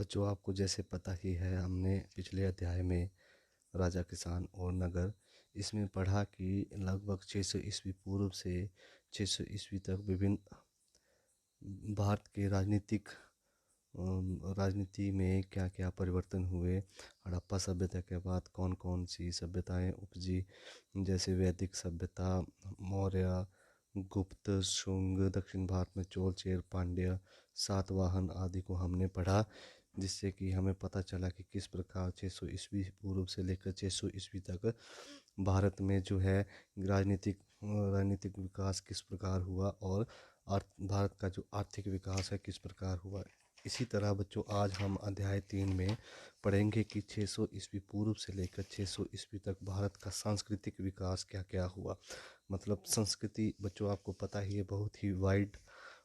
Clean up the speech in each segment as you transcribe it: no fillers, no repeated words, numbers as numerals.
बच्चों, आपको जैसे पता ही है, हमने पिछले अध्याय में राजा किसान और नगर इसमें पढ़ा कि लगभग 600 ईस्वी पूर्व से 600 ईस्वी तक विभिन्न भारत के राजनीति में क्या क्या परिवर्तन हुए। हड़प्पा सभ्यता के बाद कौन कौन सी सभ्यताएं उपजी, जैसे वैदिक सभ्यता, मौर्य, गुप्त, शुंग, दक्षिण भारत में चोल, चेर, पांड्य, सातवाहन आदि को हमने पढ़ा। जिससे कि हमें पता चला कि किस प्रकार 600 ईस्वी पूर्व से लेकर 600 ईस्वी तक भारत में जो है राजनीतिक विकास किस प्रकार हुआ, और भारत का जो आर्थिक विकास है किस प्रकार हुआ। इसी तरह बच्चों, आज हम अध्याय 3 में पढ़ेंगे कि 600 ईस्वी पूर्व से लेकर 600 ईस्वी तक भारत का सांस्कृतिक विकास क्या क्या हुआ। मतलब संस्कृति बच्चों, आपको पता ही है, बहुत ही वाइड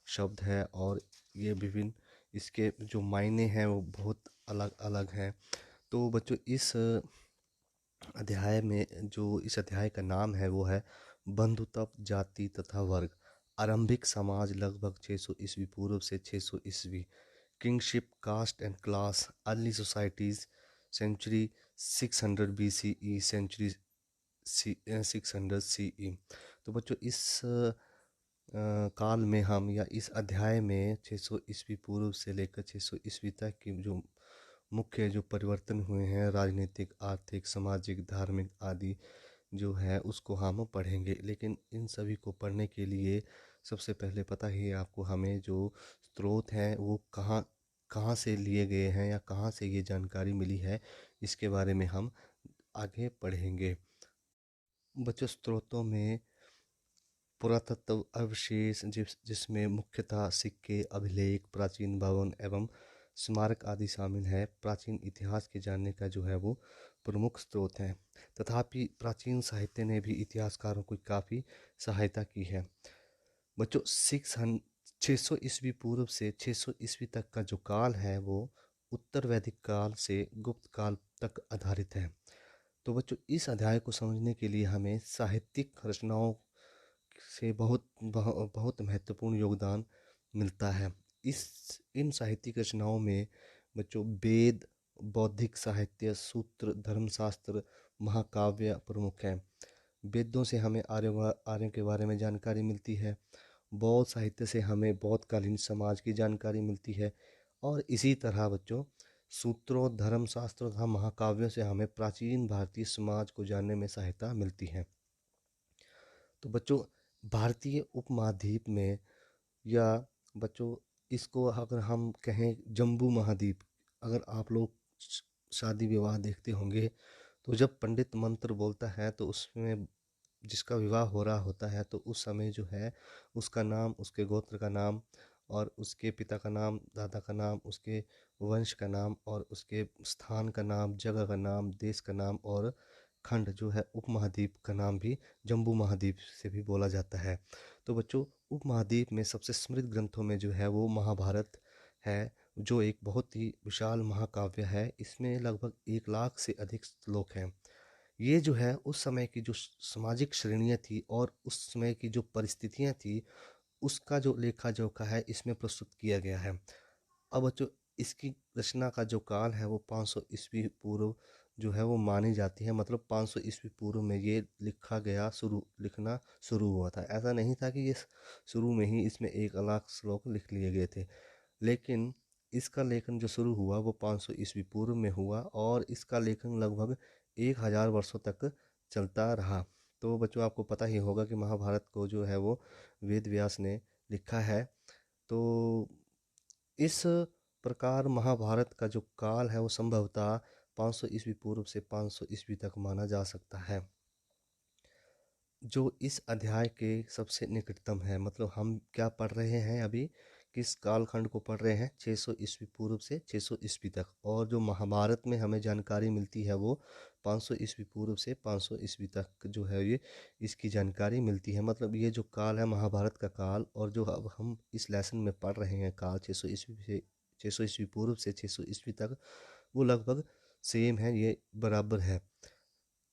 शब्द है और ये विभिन्न इसके जो मायने हैं वो बहुत अलग अलग हैं। तो बच्चों, इस अध्याय का नाम है वो है बंधुत्व, जाति तथा वर्ग। आरंभिक समाज लगभग 600 ईस्वी पूर्व से 600 ईस्वी। Kingship, caste and class, early societies, century 600 BCE, century 600 CE। तो बच्चों, इस काल में हम या इस अध्याय में 600 ईस्वी पूर्व से लेकर 600 ईस्वी तक की जो मुख्य जो परिवर्तन हुए हैं, राजनीतिक, आर्थिक, सामाजिक, धार्मिक आदि जो है उसको हम पढ़ेंगे। लेकिन इन सभी को पढ़ने के लिए सबसे पहले पता ही है आपको, हमें जो स्रोत हैं वो कहाँ कहाँ से लिए गए हैं या कहाँ से ये जानकारी मिली है, इसके बारे में हम आगे पढ़ेंगे। बच्चों, स्रोतों में पुरातत्व अवशेष जिसमें मुख्यतः सिक्के, अभिलेख, प्राचीन भवन एवं स्मारक आदि शामिल है, प्राचीन इतिहास के जानने का जो है वो प्रमुख स्रोत है। तथापि प्राचीन साहित्य ने भी इतिहासकारों को काफ़ी सहायता की है। बच्चों, 600 ईस्वी पूर्व से 600 ईस्वी तक का जो काल है वो उत्तर वैदिक काल से गुप्त काल तक आधारित है। तो बच्चों, इस अध्याय को समझने के लिए हमें साहित्यिक रचनाओं से बहुत महत्वपूर्ण योगदान मिलता है। इन साहित्यिक रचनाओं में बच्चों वेद, बौद्धिक साहित्य, सूत्र, धर्मशास्त्र, महाकाव्य प्रमुख हैं। वेदों से हमें आर्यों के बारे में जानकारी मिलती है। बौद्ध साहित्य से हमें बौद्धकालीन समाज की जानकारी मिलती है। और इसी तरह बच्चों, सूत्रों, धर्मशास्त्र तथा महाकाव्यों से हमें प्राचीन भारतीय समाज को जानने में सहायता मिलती है। तो बच्चों, भारतीय उपमहाद्वीप में, या बच्चों इसको अगर हम कहें जम्बू महाद्वीप, अगर आप लोग शादी विवाह देखते होंगे तो जब पंडित मंत्र बोलता है तो उसमें जिसका विवाह हो रहा होता है तो उस समय जो है उसका नाम, उसके गोत्र का नाम और उसके पिता का नाम, दादा का नाम, उसके वंश का नाम और उसके स्थान का नाम, जगह का नाम, देश का नाम और खंड जो है उपमहाद्वीप का नाम भी जम्बू महाद्वीप से भी बोला जाता है। तो बच्चों, उपमहाद्वीप में सबसे समृद्ध ग्रंथों में जो है वो महाभारत है, जो एक बहुत ही विशाल महाकाव्य है। इसमें लगभग 1 लाख से अधिक श्लोक हैं। ये जो है उस समय की जो सामाजिक श्रेणियाँ थी और उस समय की जो परिस्थितियाँ थी उसका जो लेखा जोखा है इसमें प्रस्तुत किया गया है। अब बच्चों, इसकी रचना का जो काल है वो 500 ईस्वी पूर्व जो है वो मानी जाती है। मतलब 500 ईस्वी पूर्व में ये लिखना शुरू हुआ था। ऐसा नहीं था कि ये शुरू में ही इसमें 1 लाख श्लोक लिख लिए गए थे, लेकिन इसका लेखन जो शुरू हुआ वो 500 ईस्वी पूर्व में हुआ और इसका लेखन लगभग 1000 वर्षों तक चलता रहा। तो बच्चों, आपको पता ही होगा कि महाभारत को जो है वो वेद व्यास ने लिखा है। तो इस प्रकार महाभारत का जो काल है वो संभवतः 500 ईस्वी पूर्व से 500 ईस्वी तक माना जा सकता है, जो इस अध्याय के सबसे निकटतम है। मतलब हम क्या पढ़ रहे हैं अभी, किस कालखंड को पढ़ रहे हैं, 600 ईस्वी पूर्व से 600 ईस्वी तक। और जो महाभारत में हमें जानकारी मिलती है वो 500 ईस्वी पूर्व से 500 ईस्वी तक जो है ये इसकी जानकारी मिलती है। मतलब ये जो काल है महाभारत का काल, और जो अब हम इस लेसन में पढ़ रहे हैं काल 600 ईस्वी पूर्व से 600 ईस्वी तक, वो लगभग सेम है, ये बराबर है।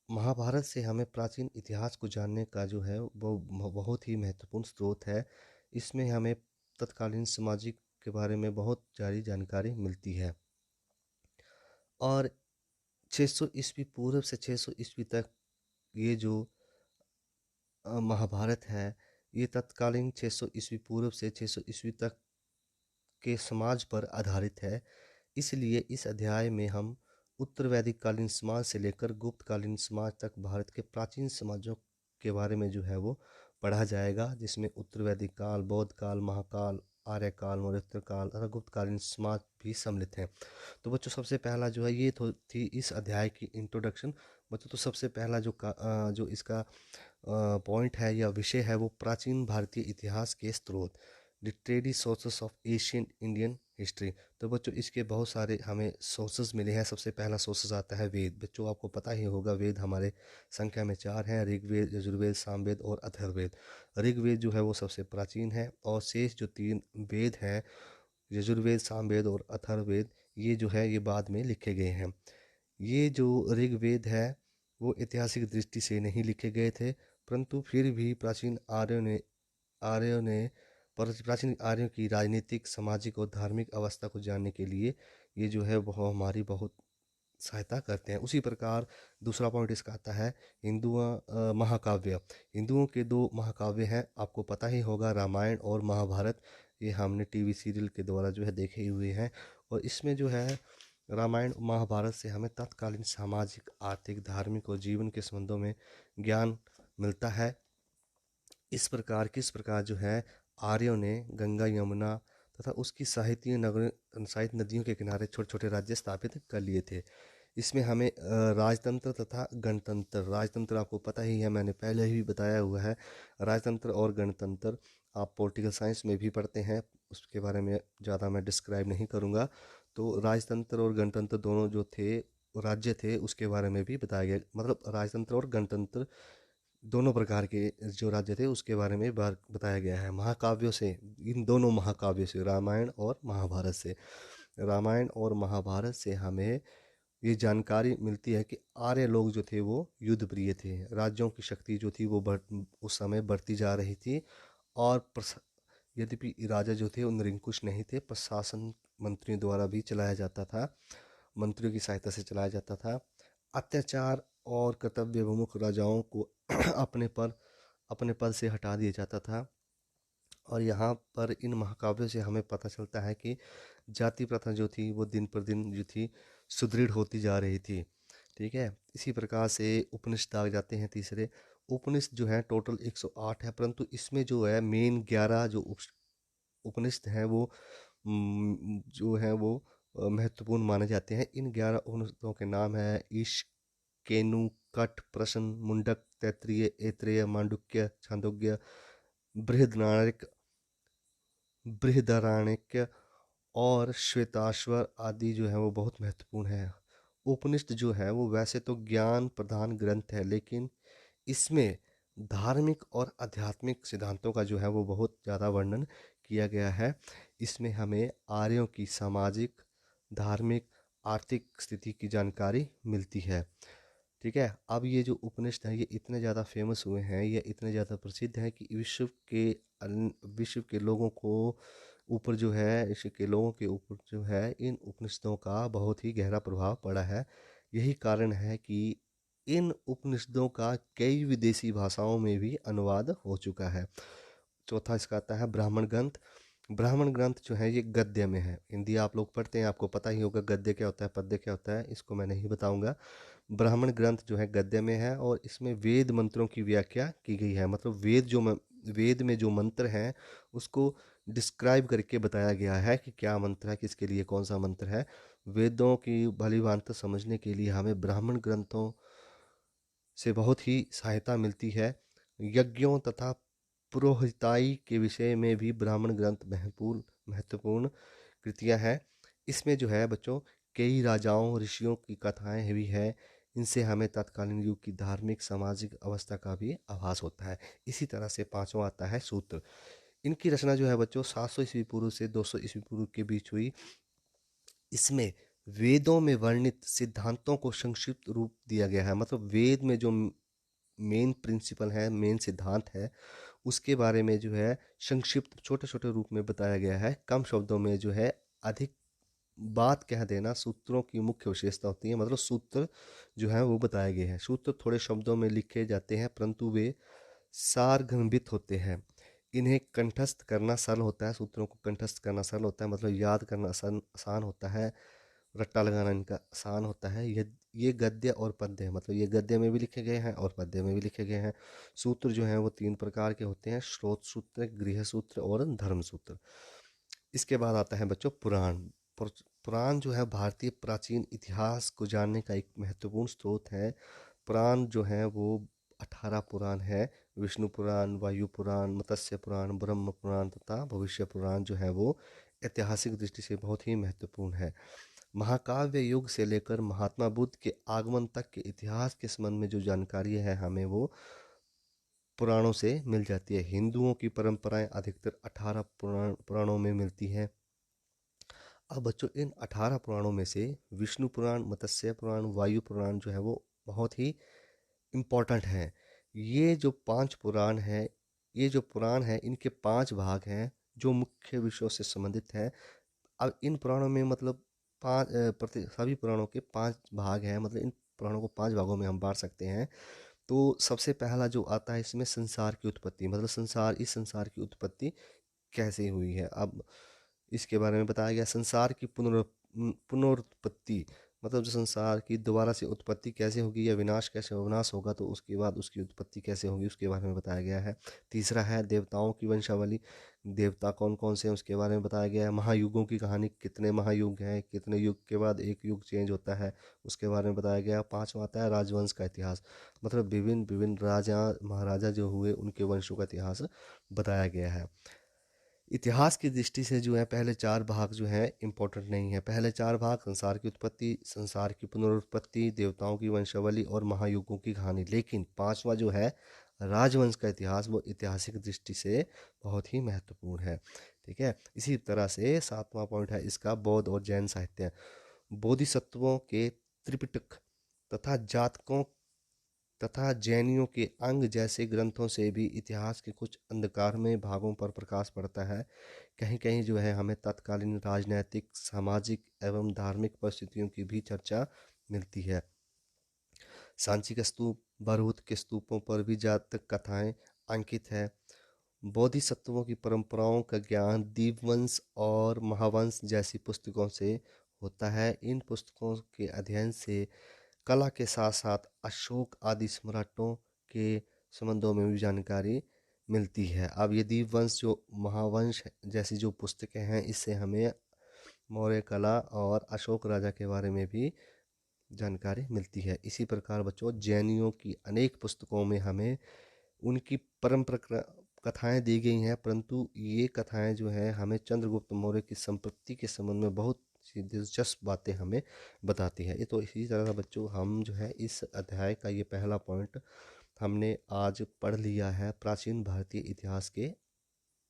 महाभारत से हमें प्राचीन इतिहास को जानने का जो है वो बहुत ही महत्वपूर्ण स्रोत है। इसमें हमें तत्कालीन सामाजिक के बारे में बहुत सारी जानकारी मिलती है। और 600 ईस्वी पूर्व से 600 ईस्वी तक ये जो महाभारत है, ये तत्कालीन 600 ईस्वी पूर्व से 600 ईस्वी तक के समाज पर आधारित है। इसलिए इस अध्याय में हम उत्तर वैदिक कालीन समाज से लेकर गुप्त कालीन समाज तक भारत के प्राचीन समाजों के बारे में जो है वो पढ़ा जाएगा, जिसमें उत्तर वैदिक काल, बौद्ध काल, महाकाल, आर्यकाल, मौर्योत्तर काल तथा गुप्तकालीन समाज भी सम्मिलित हैं। तो बच्चों सबसे पहला जो है ये थी इस अध्याय की इंट्रोडक्शन। बच्चों तो सबसे पहला जो इसका पॉइंट है या विषय है वो प्राचीन भारतीय इतिहास के स्रोत, literary sources of Asian Indian history. तो बच्चों इसके बहुत सारे हमें सोर्सेज मिले हैं। सबसे पहला सोर्सेज आता है वेद। बच्चों आपको पता ही होगा वेद हमारे संख्या में 4 हैं, ऋग्वेद, यजुर्वेद, सामवेद और अथर्ववेद। ऋग्वेद जो है वो सबसे प्राचीन है और शेष जो 3 वेद हैं, यजुर्वेद, सामवेद और अथर्ववेद, ये जो है ये बाद में लिखे गए हैं। ये जो ऋग्वेद है वो ऐतिहासिक दृष्टि से नहीं लिखे गए थे, परंतु फिर भी प्राचीन आर्यों की राजनीतिक, सामाजिक और धार्मिक अवस्था को जानने के लिए ये जो है वह हमारी बहुत सहायता करते हैं। उसी प्रकार दूसरा पॉइंट इसका आता है महाकाव्य। हिंदुओं के 2 महाकाव्य हैं, आपको पता ही होगा, रामायण और महाभारत। ये हमने टीवी सीरियल के द्वारा जो है देखे हुए हैं। और इसमें जो है रामायण महाभारत से हमें तत्कालीन सामाजिक, आर्थिक, धार्मिक और जीवन के संबंधों में ज्ञान मिलता है। किस प्रकार जो है आर्यों ने गंगा, यमुना तथा उसकी सहायक नदियों के किनारे छोटे छोटे राज्य स्थापित कर लिए थे। इसमें हमें राजतंत्र तथा गणतंत्र, राजतंत्र आपको पता ही है, मैंने पहले ही बताया हुआ है। राजतंत्र और गणतंत्र आप पॉलिटिकल साइंस में भी पढ़ते हैं, उसके बारे में ज़्यादा मैं डिस्क्राइब नहीं करूँगा। तो राजतंत्र और गणतंत्र दोनों जो थे राज्य थे उसके बारे में भी बताया गया। मतलब राजतंत्र और गणतंत्र दोनों प्रकार के जो राज्य थे उसके बारे में बताया गया है महाकाव्यों से। इन दोनों महाकाव्यों से, रामायण और महाभारत से हमें ये जानकारी मिलती है कि आर्य लोग जो थे वो युद्ध प्रिय थे। राज्यों की शक्ति जो थी वो उस समय बढ़ती जा रही थी। और यद्यपि राजा जो थे उन निरंकुश नहीं थे, प्रशासन मंत्रियों द्वारा भी चलाया जाता था, मंत्रियों की सहायता से चलाया जाता था। अत्याचार और कर्तव्य विमुख राजाओं को अपने पद से हटा दिया जाता था। और यहाँ पर इन महाकाव्यों से हमें पता चलता है कि जाति प्रथा जो थी वो दिन पर दिन जो थी सुदृढ़ होती जा रही थी। ठीक है, इसी प्रकार से उपनिषद आ जाते हैं तीसरे। उपनिषद जो है टोटल 108 है, परंतु इसमें जो है मेन 11 जो उपनिषद हैं वो जो है वो महत्वपूर्ण माने जाते हैं। इन 11 उपनिषदों के नाम है ईश, केनु, कठ, प्रश्न, मुंडक, तैत्तिरीय, ऐत्रेय, मांडुक्य, छांदोग्य, बृहदारण्यक बृहदारण्यक और श्वेताश्वर आदि जो है वो बहुत महत्वपूर्ण है। उपनिषद जो है वो वैसे तो ज्ञान प्रधान ग्रंथ है, लेकिन इसमें धार्मिक और आध्यात्मिक सिद्धांतों का जो है वो बहुत ज़्यादा वर्णन किया गया है। इसमें हमें आर्यों की सामाजिक, धार्मिक, आर्थिक स्थिति की जानकारी मिलती है। ठीक है, अब ये जो उपनिषद हैं ये इतने ज़्यादा फेमस हुए हैं, ये इतने ज़्यादा प्रसिद्ध हैं कि विश्व के लोगों को ऊपर जो है विश्व के लोगों के ऊपर जो है इन उपनिषदों का बहुत ही गहरा प्रभाव पड़ा है। यही कारण है कि इन उपनिषदों का कई विदेशी भाषाओं में भी अनुवाद हो चुका है। चौथा इसका आता है ब्राह्मण ग्रंथ। ब्राह्मण ग्रंथ जो है ये गद्य में है। हिंदी आप लोग पढ़ते हैं, आपको पता ही होगा गद्य क्या होता है, पद्य क्या होता है, इसको मैं नहीं बताऊंगा। ब्राह्मण ग्रंथ जो है गद्य में है और इसमें वेद मंत्रों की व्याख्या की गई है। मतलब वेद में जो मंत्र हैं उसको डिस्क्राइब करके बताया गया है कि क्या मंत्र है, किसके लिए कौन सा मंत्र है। वेदों की भली भांति समझने के लिए हमें ब्राह्मण ग्रंथों से बहुत ही सहायता मिलती है। यज्ञों तथा पुरोहिताई के विषय में भी ब्राह्मण ग्रंथ महत्वपूर्ण कृतियाँ हैं। इसमें जो है बच्चों कई राजाओं, ऋषियों की कथाएं भी हैं। इनसे हमें तत्कालीन युग की धार्मिक, सामाजिक अवस्था का भी आभास होता है। इसी तरह से पांचवा आता है सूत्र। इनकी रचना जो है बच्चों 700 ईस्वी पूर्व से 200 ईस्वी पूर्व के बीच हुई। इसमें वेदों में वर्णित सिद्धांतों को संक्षिप्त रूप दिया गया है। मतलब वेद में जो मेन प्रिंसिपल है, मेन सिद्धांत है, उसके बारे में जो है संक्षिप्त छोटे छोटे रूप में बताया गया है। कम शब्दों में जो है अधिक बात कह देना सूत्रों की मुख्य विशेषता होती है। मतलब सूत्र जो है वो बताए गए हैं। सूत्र थोड़े शब्दों में लिखे जाते हैं परंतु वे सारगर्भित होते हैं। इन्हें कंठस्थ करना सरल होता है। सूत्रों को कंठस्थ करना सरल होता है, मतलब याद करना आसान आसान होता है। रट्टा लगाना इनका आसान होता है। ये गद्य और पद्य है, मतलब ये गद्य में भी लिखे गए हैं और पद्य में भी लिखे गए हैं। सूत्र जो हैं वो 3 प्रकार के होते हैं: स्रोत सूत्र, गृह सूत्र और धर्म सूत्र। इसके बाद आता है बच्चों पुराण। पुराण जो है भारतीय प्राचीन इतिहास को जानने का एक महत्वपूर्ण स्रोत है। पुराण जो है वो 18 पुराण है। विष्णु पुराण, वायु पुराण, मत्स्य पुराण, ब्रह्म पुराण तथा भविष्य पुराण जो है वो ऐतिहासिक दृष्टि से बहुत ही महत्वपूर्ण है। महाकाव्य युग से लेकर महात्मा बुद्ध के आगमन तक के इतिहास के संबंध में जो जानकारी है हमें वो पुराणों से मिल जाती है। हिंदुओं की परंपराएं अधिकतर 18 पुराणों में मिलती हैं। अब बच्चों इन 18 पुराणों में से विष्णु पुराण, मत्स्य पुराण, वायु पुराण जो है वो बहुत ही इम्पोर्टेंट है। ये जो 5 पुराण हैं, ये जो पुराण हैं इनके 5 भाग हैं जो मुख्य विषयों से संबंधित है। अब इन पुराणों में मतलब सभी पुराणों के 5 भाग हैं, मतलब इन पुराणों को 5 भागों में हम बांट सकते हैं। तो सबसे पहला जो आता है इसमें संसार की उत्पत्ति, मतलब इस संसार की उत्पत्ति कैसे हुई है। अब इसके बारे में बताया गया। संसार की पुनरुत्पत्ति, मतलब जो संसार की दोबारा से उत्पत्ति कैसे होगी या विनाश होगा तो उसके बाद उसकी उत्पत्ति कैसे होगी उसके बारे में बताया गया है। तीसरा है देवताओं की वंशावली, देवता कौन कौन से हैं उसके बारे में बताया गया है। महायुगों की कहानी, कितने महायुग हैं, कितने युग के बाद एक युग चेंज होता है उसके बारे में बताया गया। पांचवा आता है राजवंश का इतिहास, मतलब विभिन्न विभिन्न राजा महाराजा जो हुए उनके वंशों का इतिहास बताया गया है। इतिहास की दृष्टि से जो है पहले 4 भाग जो है इम्पोर्टेंट नहीं है। पहले 4 भाग संसार की उत्पत्ति, संसार की पुनरुत्पत्ति, देवताओं की वंशावली और महायुगों की कहानी। लेकिन पांचवा जो है राजवंश का इतिहास, वो ऐतिहासिक दृष्टि से बहुत ही महत्वपूर्ण है। ठीक है, इसी तरह से 7वां पॉइंट है इसका बौद्ध और जैन साहित्य। बोधिसत्वों के त्रिपिटक तथा जातकों तथा जैनियों के अंग जैसे ग्रंथों से भी इतिहास के कुछ अंधकारमय भागों पर प्रकाश पड़ता है। कहीं कहीं जो है हमें तत्कालीन राजनैतिक, सामाजिक एवं धार्मिक परिस्थितियों की भी चर्चा मिलती है। सांची के स्तूप, बरहुत के स्तूपों पर भी जातक कथाएं अंकित है। बोधिसत्वों की परंपराओं का ज्ञान दीपवंश और महावंश जैसी पुस्तकों से होता है। इन पुस्तकों के अध्ययन से कला के साथ साथ अशोक आदि सम्राटों के संबंधों में भी जानकारी मिलती है। अब ये दीपवंश जो महावंश जैसी जो पुस्तकें हैं इससे हमें मौर्य कला और अशोक राजा के बारे में भी जानकारी मिलती है। इसी प्रकार बच्चों जैनियों की अनेक पुस्तकों में हमें उनकी परंपरा कथाएं दी गई हैं, परंतु ये कथाएं जो है हमें चंद्रगुप्त मौर्य की संपत्ति के संबंध में बहुत सी दिलचस्प बातें हमें बताती है। ये तो इसी तरह का बच्चों हम जो है इस अध्याय का ये पहला पॉइंट हमने आज पढ़ लिया है, प्राचीन भारतीय इतिहास के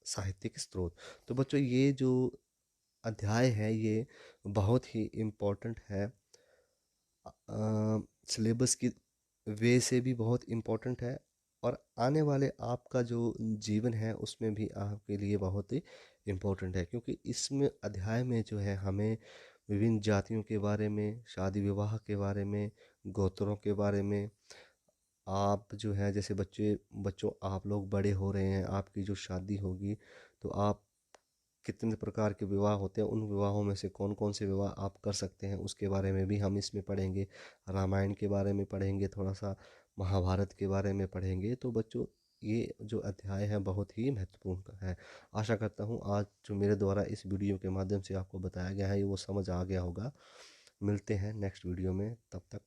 साहित्यिक स्रोत। तो बच्चों ये जो अध्याय है ये बहुत ही इम्पोर्टेंट है। सिलेबस की वे से भी बहुत इम्पोर्टेंट है और आने वाले आपका जो जीवन है उसमें भी आपके लिए बहुत ही इम्पोर्टेंट है, क्योंकि इसमें अध्याय में जो है हमें विभिन्न जातियों के बारे में, शादी विवाह के बारे में, गोत्रों के बारे में, आप जो है जैसे बच्चों आप लोग बड़े हो रहे हैं, आपकी जो शादी होगी तो आप कितने प्रकार के विवाह होते हैं, उन विवाहों में से कौन कौन से विवाह आप कर सकते हैं उसके बारे में भी हम इसमें पढ़ेंगे। रामायण के बारे में पढ़ेंगे, थोड़ा सा महाभारत के बारे में पढ़ेंगे। तो बच्चों ये जो अध्याय है बहुत ही महत्वपूर्ण है। आशा करता हूँ आज जो मेरे द्वारा इस वीडियो के माध्यम से आपको बताया गया है वो समझ आ गया होगा। मिलते हैं नेक्स्ट वीडियो में, तब तक